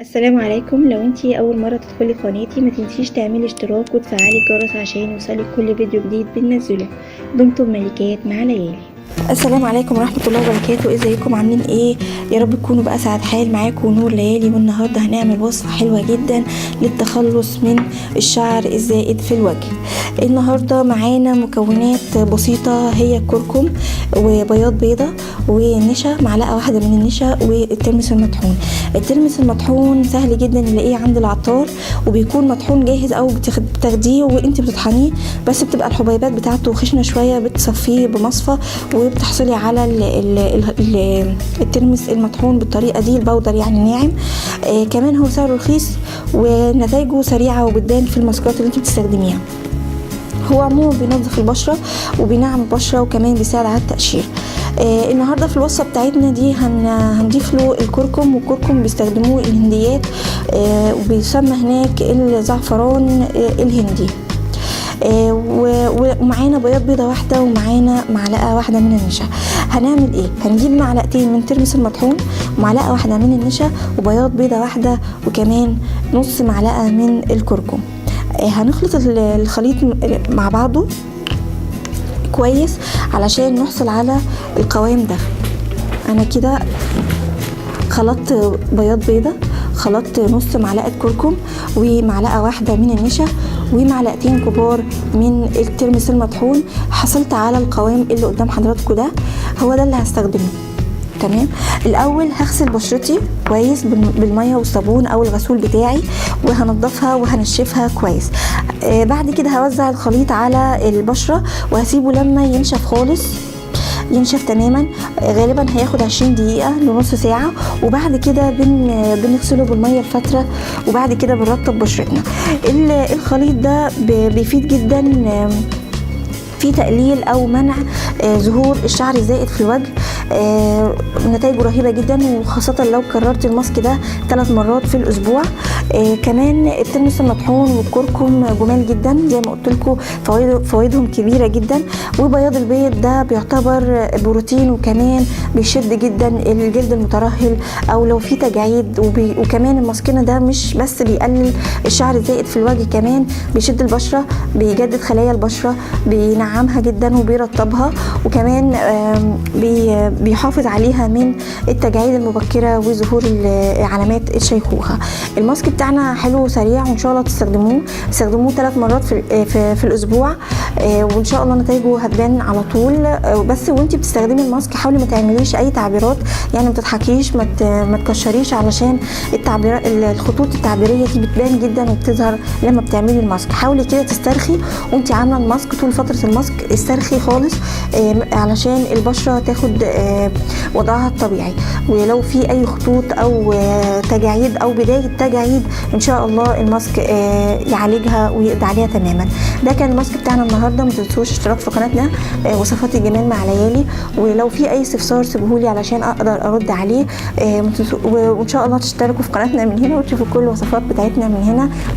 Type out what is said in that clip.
السلام عليكم. لو انتي اول مرة تدخلي قناتي ما تنسيش تعملي اشتراك وتفعلي الجرس عشان يوصلك كل فيديو جديد بننزله. دمتم ملكات مع ليالي. السلام عليكم ورحمة الله وبركاته. ازيكم عاملين ايه؟ يا رب تكونوا بأسعد حال. معاكم نور ليالي، والنهاردة هنعمل وصفة حلوة جدا للتخلص من الشعر الزائد في الوجه. النهاردة معانا مكونات بسيطة، هي كركم وبياض بيضة ونشا، معلقة واحدة من النشا، والترمس المطحون. الترمس المطحون سهل جدا نلاقيه عند العطار، وبيكون مطحون جاهز او بتاخديه وانت بتطحنيه، بس بتبقى الحبيبات بتاعته خشنة شوية، بتصفيه بمصفى وبتحصلي على الترمس المطحون بالطريقة دي، البودر يعني ناعم. كمان هو سعره رخيص ونتائجه سريعة وبتبان في الماسكات اللي انت بتستخدميها. هو عموما بينظف البشرة وبينعم البشرة وكمان بيساعد على التقشير. النهارده في الوصفه بتاعتنا دي هنضيف له الكركم، والكركم بيستخدموه الهنديات، وبيسمى هناك الزعفران الهندي. ومعانا بياض بيضه واحده، ومعانا معلقه واحده من النشا. هنعمل ايه؟ هنجيب معلقتين من ترمس المطحون، ومعلقه واحده من النشا، وبياض بيضه واحده، وكمان نص معلقه من الكركم. هنخلط الخليط مع بعضه كويس علشان نحصل على القوام ده. انا كده خلطت بياض بيضة، خلطت نص معلقة كركم، ومعلقة واحدة من النشا، ومعلقتين كبار من الترمس المطحون. حصلت على القوام اللي قدام حضراتكم ده، هو ده اللي هستخدمه. تمام. الاول هغسل بشرتي كويس بالميه والصابون او الغسول بتاعي، وهنضفها وهنشفها كويس. بعد كده هوزع الخليط على البشره وهسيبه لما ينشف خالص، ينشف تماما. غالبا هياخد 20 دقيقه لنص ساعه، وبعد كده بنغسله بالميه الفتره، وبعد كده بنرطب بشرتنا. الخليط ده بيفيد جدا في تقليل او منع ظهور الشعر الزائد في الوجه. نتائجه رهيبه جدا، وخاصه لو كررت الماسك ده 3 مرات في الاسبوع. كمان الترمس المطحون والكركم جمال جدا زي ما قلت لكم، فوائدهم كبيره جدا. وبياض البيض ده بيعتبر بروتين، وكمان بيشد جدا الجلد المترهل او لو في تجاعيد. وكمان الماسكنا ده مش بس بيقلل الشعر الزائد في الوجه، كمان بيشد البشره، بيجدد خلايا البشره، بينعمها جدا وبيرطبها، وكمان بيحافظ عليها من التجاعيد المبكره وظهور علامات الشيخوخه. الماسك بتاعنا حلو وسريع، وان شاء الله تستخدموه 3 مرات في الاسبوع، وان شاء الله نتائجه هتبان على طول. بس وانتي بتستخدمي الماسك حاولي ما تعمليش اي تعبيرات، يعني ما تضحكيش، ما تكشريش، علشان الخطوط التعبيريه دي بتبان جدا وبتظهر لما بتعملي الماسك. حاولي كده تسترخي وانتي عامله الماسك، طول فتره الماسك استرخي خالص علشان البشره تاخد وضعها الطبيعي. ولو في اي خطوط او تجاعيد او بدايه تجاعيد، ان شاء الله الماسك يعالجها ويقضي عليها تماما. ده كان الماسك بتاعنا النهارده. ما تنسوش اشتراك في قناتنا وصفات الجمال مع ليالي، ولو في اي استفسار سيبوهولي علشان اقدر ارد عليه. وان شاء الله تشتركوا في قناتنا من هنا وتشوفوا كل الوصفات بتاعتنا من هنا.